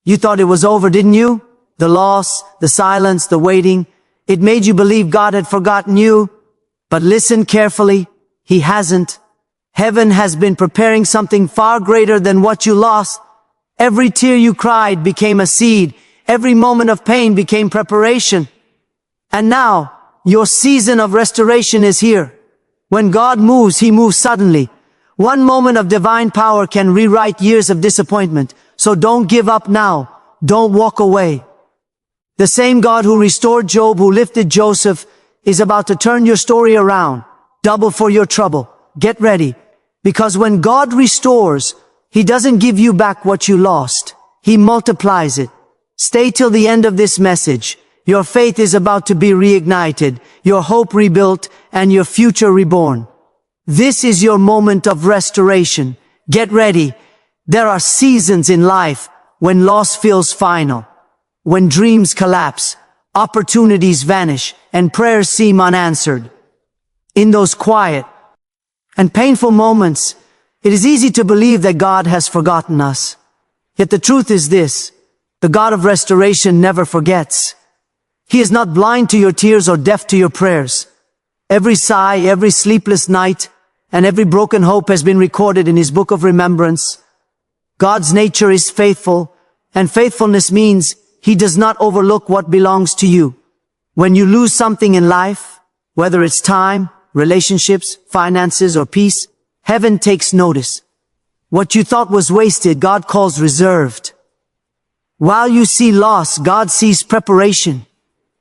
You thought it was over, didn't you? The loss, the silence, the waiting. It made you believe God had forgotten you. But listen carefully. He hasn't. Heaven has been preparing something far greater than what you lost. Every tear you cried became a seed. Every moment of pain became preparation. And now, your season of restoration is here. When God moves, He moves suddenly. One moment of divine power can rewrite years of disappointment. So don't give up now. Don't walk away. The same God who restored Job, who lifted Joseph, is about to turn your story around. Double for your trouble. Get ready. Because when God restores, He doesn't give you back what you lost. He multiplies it. Stay till the end of this message. Your faith is about to be reignited, your hope rebuilt, and your future reborn. This is your moment of restoration. Get ready. There are seasons in life when loss feels final, when dreams collapse, opportunities vanish, and prayers seem unanswered. In those quiet and painful moments, it is easy to believe that God has forgotten us. Yet the truth is this: the God of restoration never forgets. He is not blind to your tears or deaf to your prayers. Every sigh, every sleepless night, and every broken hope has been recorded in His book of remembrance. God's nature is faithful, and faithfulness means He does not overlook what belongs to you. When you lose something in life, whether it's time, relationships, finances, or peace, heaven takes notice. What you thought was wasted, God calls reserved. While you see loss, God sees preparation.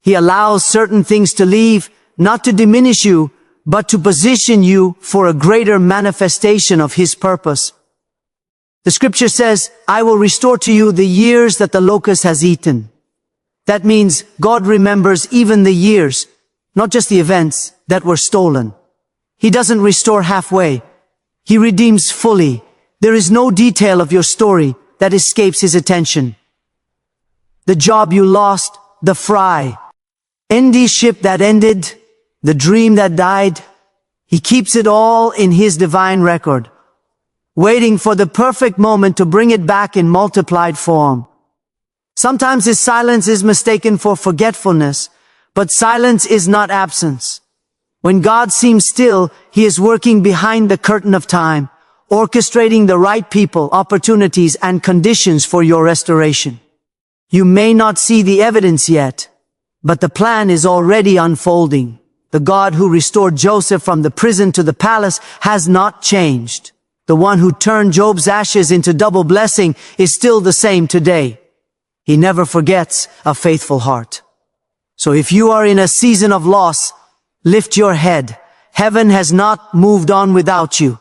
He allows certain things to leave, not to diminish you, but to position you for a greater manifestation of His purpose. The scripture says, I will restore to you the years that the locust has eaten. That means God remembers even the years, not just the events that were stolen. He doesn't restore halfway. He redeems fully. There is no detail of your story that escapes His attention. The job you lost, the fry, ship that ended, the dream that died. He keeps it all in His divine record, waiting for the perfect moment to bring it back in multiplied form. Sometimes His silence is mistaken for forgetfulness, but silence is not absence. When God seems still, He is working behind the curtain of time, orchestrating the right people, opportunities, and conditions for your restoration. You may not see the evidence yet, but the plan is already unfolding. The God who restored Joseph from the prison to the palace has not changed. The one who turned Job's ashes into double blessing is still the same today. He never forgets a faithful heart. So if you are in a season of loss, lift your head. Heaven has not moved on without you.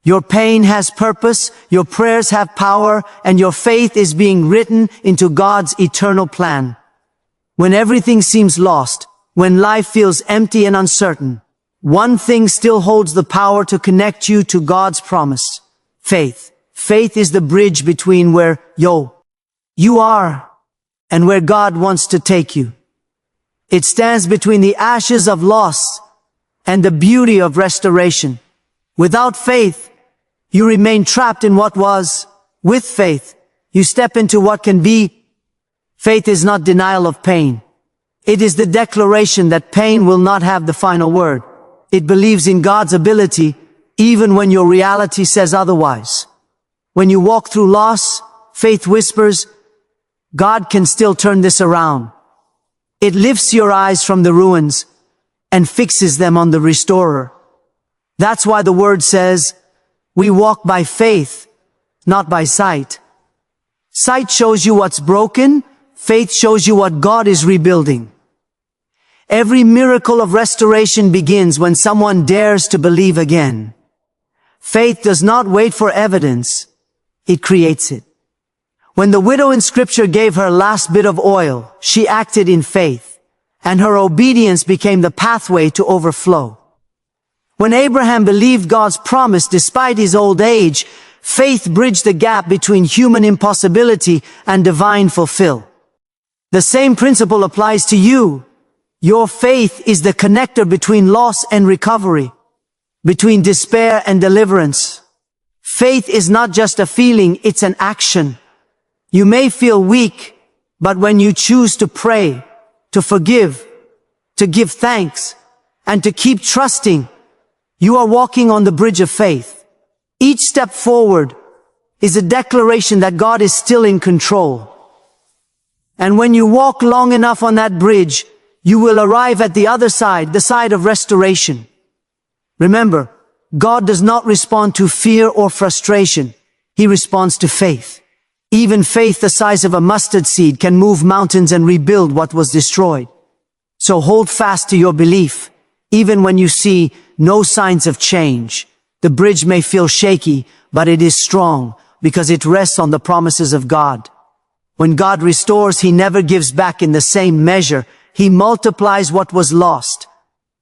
Your pain has purpose, your prayers have power, and your faith is being written into God's eternal plan. When everything seems lost, when life feels empty and uncertain, one thing still holds the power to connect you to God's promise: faith. Faith is the bridge between where you are and where God wants to take you. It stands between the ashes of loss and the beauty of restoration. Without faith, you remain trapped in what was. With faith, you step into what can be. Faith is not denial of pain. It is the declaration that pain will not have the final word. It believes in God's ability, even when your reality says otherwise. When you walk through loss, faith whispers, God can still turn this around. It lifts your eyes from the ruins and fixes them on the restorer. That's why the word says, we walk by faith, not by sight. Sight shows you what's broken. Faith shows you what God is rebuilding. Every miracle of restoration begins when someone dares to believe again. Faith does not wait for evidence. It creates it. When the widow in Scripture gave her last bit of oil, she acted in faith, and her obedience became the pathway to overflow. When Abraham believed God's promise despite his old age, faith bridged the gap between human impossibility and divine fulfill. The same principle applies to you. Your faith is the connector between loss and recovery, between despair and deliverance. Faith is not just a feeling, it's an action. You may feel weak, but when you choose to pray, to forgive, to give thanks, and to keep trusting, you are walking on the bridge of faith. Each step forward is a declaration that God is still in control. And when you walk long enough on that bridge, you will arrive at the other side, the side of restoration. Remember, God does not respond to fear or frustration. He responds to faith. Even faith the size of a mustard seed can move mountains and rebuild what was destroyed. So hold fast to your belief. Even when you see no signs of change, the bridge may feel shaky, but it is strong because it rests on the promises of God. When God restores, He never gives back in the same measure. He multiplies what was lost.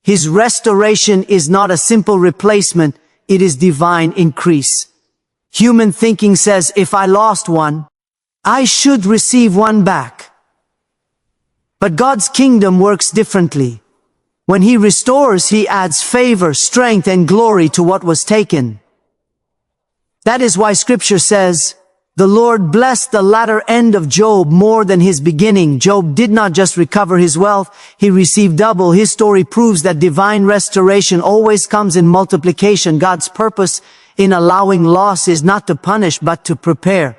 His restoration is not a simple replacement, it is divine increase. Human thinking says, if I lost one, I should receive one back. But God's kingdom works differently. When He restores, He adds favor, strength, and glory to what was taken. That is why Scripture says, the Lord blessed the latter end of Job more than his beginning. Job did not just recover his wealth, he received double. His story proves that divine restoration always comes in multiplication. God's purpose in allowing loss is not to punish, but to prepare.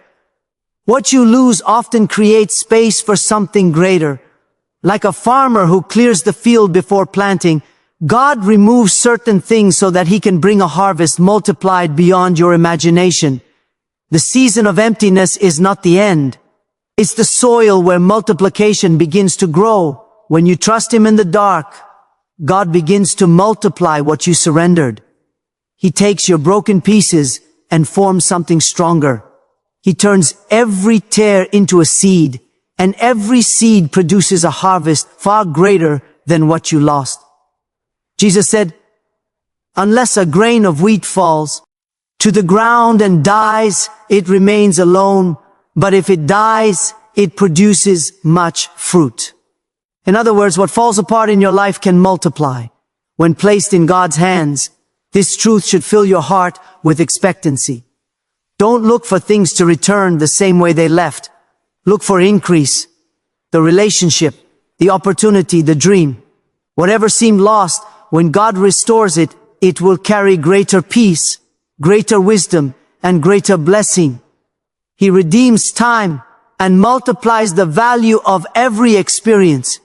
What you lose often creates space for something greater. Like a farmer who clears the field before planting, God removes certain things so that He can bring a harvest multiplied beyond your imagination. The season of emptiness is not the end. It's the soil where multiplication begins to grow. When you trust Him in the dark, God begins to multiply what you surrendered. He takes your broken pieces and forms something stronger. He turns every tear into a seed, and every seed produces a harvest far greater than what you lost. Jesus said, unless a grain of wheat falls to the ground and dies, it remains alone, but if it dies, it produces much fruit. In other words, what falls apart in your life can multiply. When placed in God's hands, this truth should fill your heart with expectancy. Don't look for things to return the same way they left. Look for increase, the relationship, the opportunity, the dream. Whatever seemed lost, when God restores it, it will carry greater peace, greater wisdom, and greater blessing. He redeems time and multiplies the value of every experience.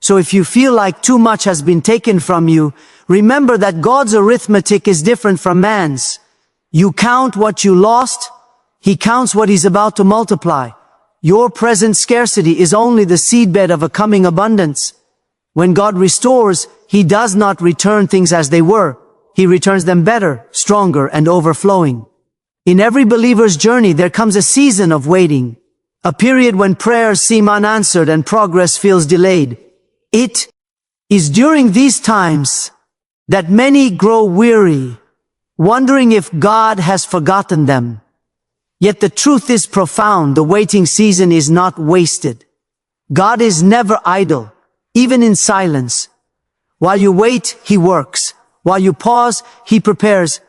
So if you feel like too much has been taken from you, remember that God's arithmetic is different from man's. You count what you lost, He counts what He's about to multiply. Your present scarcity is only the seedbed of a coming abundance. When God restores, He does not return things as they were. He returns them better, stronger, and overflowing. In every believer's journey, there comes a season of waiting, a period when prayers seem unanswered and progress feels delayed. It is during these times that many grow weary, wondering if God has forgotten them. Yet the truth is profound. The waiting season is not wasted. God is never idle, even in silence. While you wait, He works. While you pause, He prepares.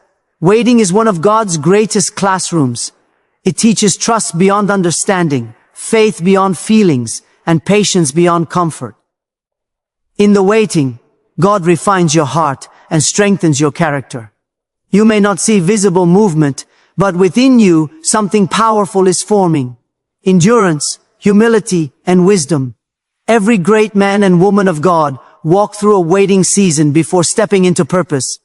Waiting is one of God's greatest classrooms. It teaches trust beyond understanding, faith beyond feelings, and patience beyond comfort. In the waiting, God refines your heart and strengthens your character. You may not see visible movement, but within you, something powerful is forming. Endurance, humility, and wisdom. Every great man and woman of God walked through a waiting season before stepping into purpose.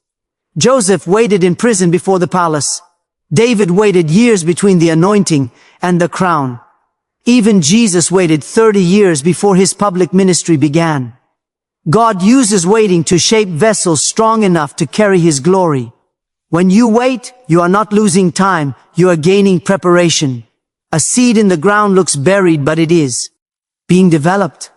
Joseph waited in prison before the palace. David waited years between the anointing and the crown. Even Jesus waited 30 years before His public ministry began. God uses waiting to shape vessels strong enough to carry His glory. When you wait, you are not losing time, you are gaining preparation. A seed in the ground looks buried, but it is being developed.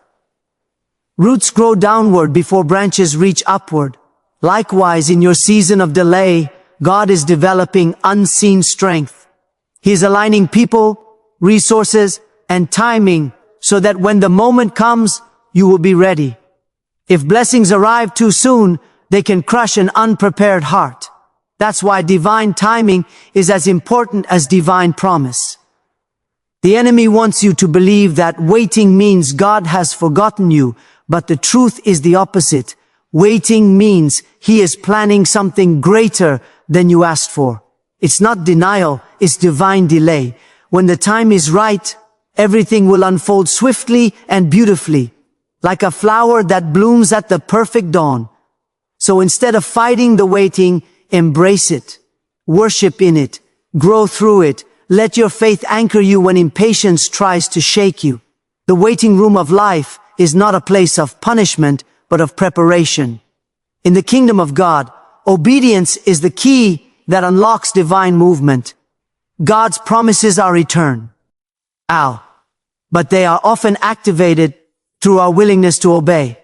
Roots grow downward before branches reach upward. Likewise, in your season of delay, God is developing unseen strength. He is aligning people, resources, and timing so that when the moment comes, you will be ready. If blessings arrive too soon, they can crush an unprepared heart. That's why divine timing is as important as divine promise. The enemy wants you to believe that waiting means God has forgotten you, but the truth is the opposite. Waiting means He is planning something greater than you asked for. It's not denial, it's divine delay. When the time is right, everything will unfold swiftly and beautifully, like a flower that blooms at the perfect dawn. So instead of fighting the waiting, embrace it. Worship in it. Grow through it. Let your faith anchor you when impatience tries to shake you. The waiting room of life is not a place of punishment, but of preparation. In the kingdom of God, obedience is the key that unlocks divine movement. God's promises are eternal, but they are often activated through our willingness to obey.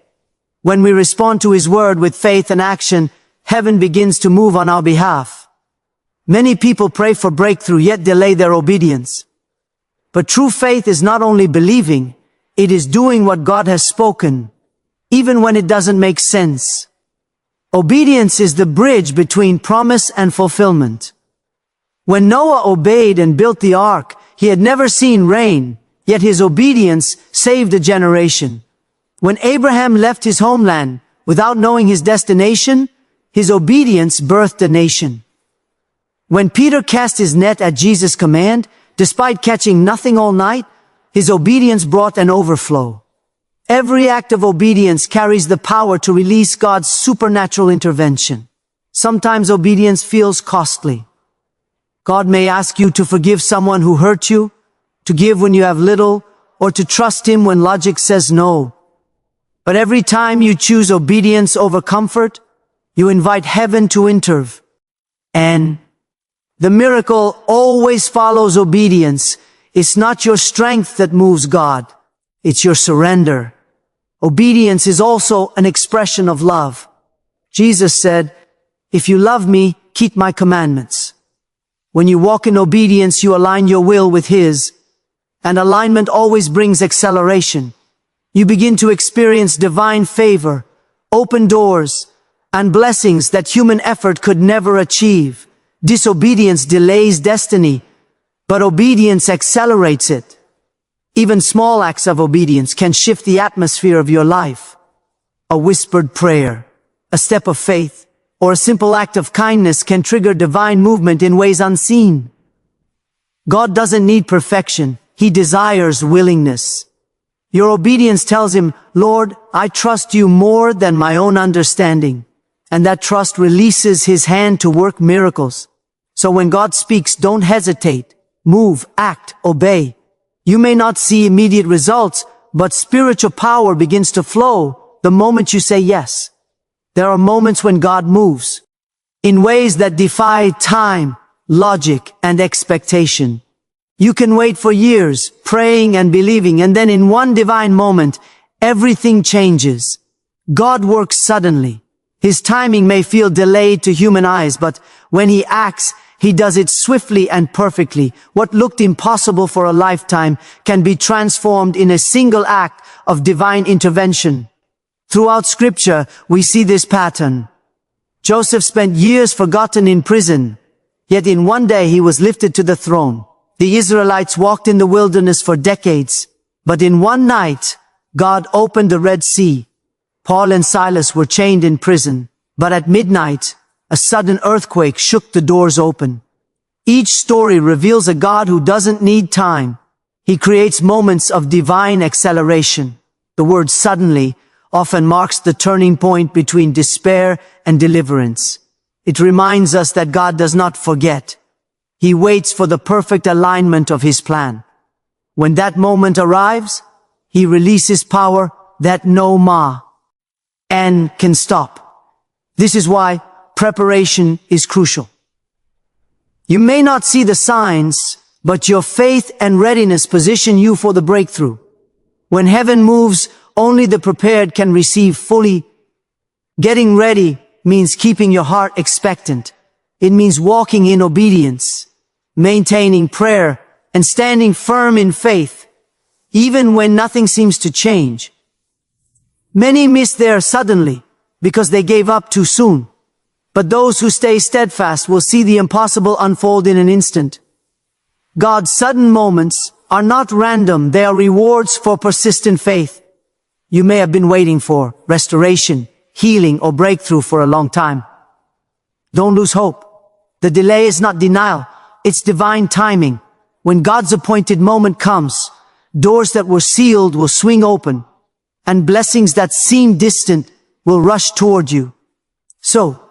When we respond to His word with faith and action, heaven begins to move on our behalf. Many people pray for breakthrough yet delay their obedience. But true faith is not only believing, it is doing what God has spoken, even when it doesn't make sense. Obedience is the bridge between promise and fulfillment. When Noah obeyed and built the ark, he had never seen rain, yet his obedience saved a generation. When Abraham left his homeland without knowing his destination, his obedience birthed a nation. When Peter cast his net at Jesus' command, despite catching nothing all night, his obedience brought an overflow. Every act of obedience carries the power to release God's supernatural intervention. Sometimes obedience feels costly. God may ask you to forgive someone who hurt you, to give when you have little, or to trust Him when logic says no. But every time you choose obedience over comfort, you invite heaven to intervene. And the miracle always follows obedience. It's not your strength that moves God. It's your surrender. Obedience is also an expression of love. Jesus said, "If you love me, keep my commandments." When you walk in obedience, you align your will with His, and alignment always brings acceleration. You begin to experience divine favor, open doors, and blessings that human effort could never achieve. Disobedience delays destiny, but obedience accelerates it. Even small acts of obedience can shift the atmosphere of your life. A whispered prayer, a step of faith, or a simple act of kindness can trigger divine movement in ways unseen. God doesn't need perfection. He desires willingness. Your obedience tells Him, "Lord, I trust you more than my own understanding." And that trust releases His hand to work miracles. So when God speaks, don't hesitate. Move, act, obey. You may not see immediate results, but spiritual power begins to flow the moment you say yes. There are moments when God moves in ways that defy time, logic, and expectation. You can wait for years, praying and believing, and then in one divine moment, everything changes. God works suddenly. His timing may feel delayed to human eyes, but when He acts, He does it swiftly and perfectly. What looked impossible for a lifetime can be transformed in a single act of divine intervention. Throughout Scripture, we see this pattern. Joseph spent years forgotten in prison, yet in one day he was lifted to the throne. The Israelites walked in the wilderness for decades, but in one night, God opened the Red Sea. Paul and Silas were chained in prison, but at midnight, a sudden earthquake shook the doors open. Each story reveals a God who doesn't need time. He creates moments of divine acceleration. The word suddenly often marks the turning point between despair and deliverance. It reminds us that God does not forget. He waits for the perfect alignment of His plan. When that moment arrives, He releases power that no man can stop. This is why preparation is crucial. You may not see the signs, but your faith and readiness position you for the breakthrough. When heaven moves, only the prepared can receive fully. Getting ready means keeping your heart expectant. It means walking in obedience, maintaining prayer, and standing firm in faith, even when nothing seems to change. Many miss their suddenly because they gave up too soon. But those who stay steadfast will see the impossible unfold in an instant. God's sudden moments are not random, they are rewards for persistent faith. You may have been waiting for restoration, healing, or breakthrough for a long time. Don't lose hope. The delay is not denial, it's divine timing. When God's appointed moment comes, doors that were sealed will swing open, and blessings that seem distant will rush toward you. So,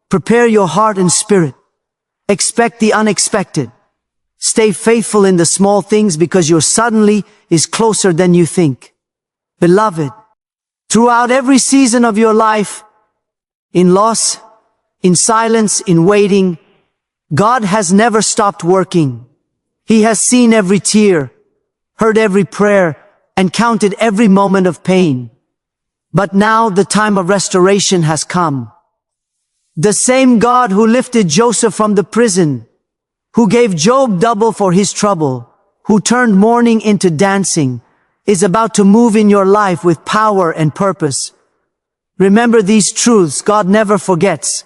prepare your heart and spirit. Expect the unexpected. Stay faithful in the small things because your suddenly is closer than you think. Beloved, throughout every season of your life, in loss, in silence, in waiting, God has never stopped working. He has seen every tear, heard every prayer, and counted every moment of pain. But now the time of restoration has come. The same God who lifted Joseph from the prison, who gave Job double for his trouble, who turned mourning into dancing, is about to move in your life with power and purpose. Remember these truths God never forgets,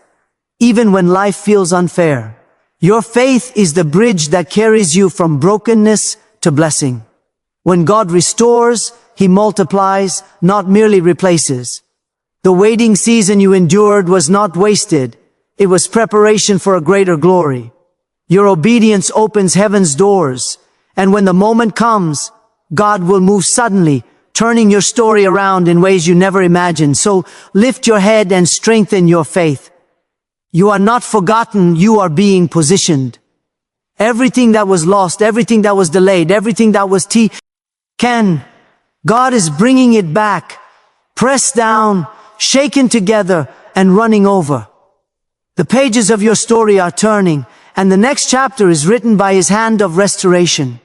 even when life feels unfair. Your faith is the bridge that carries you from brokenness to blessing. When God restores, He multiplies, not merely replaces. The waiting season you endured was not wasted. It was preparation for a greater glory. Your obedience opens heaven's doors, and when the moment comes, God will move suddenly, turning your story around in ways you never imagined. So lift your head and strengthen your faith. You are not forgotten, you are being positioned. Everything that was lost, everything that was delayed, everything that was God is bringing it back, pressed down, shaken together, and running over. The pages of your story are turning, and the next chapter is written by His hand of restoration.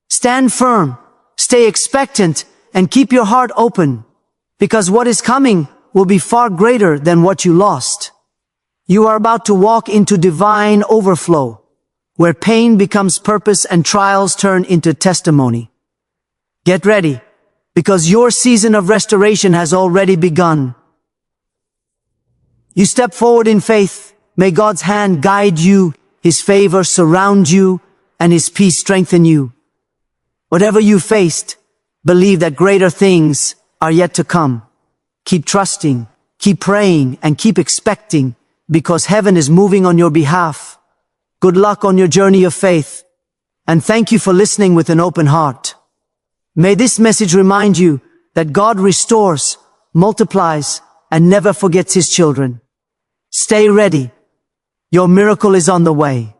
Stand firm, stay expectant, and keep your heart open, because what is coming will be far greater than what you lost. You are about to walk into divine overflow, where pain becomes purpose and trials turn into testimony. Get ready, because your season of restoration has already begun. You step forward in faith. May God's hand guide you, His favor surround you, and His peace strengthen you. Whatever you faced, believe that greater things are yet to come. Keep trusting, keep praying, and keep expecting, because heaven is moving on your behalf. Good luck on your journey of faith, and thank you for listening with an open heart. May this message remind you that God restores, multiplies, and never forgets His children. Stay ready. Your miracle is on the way.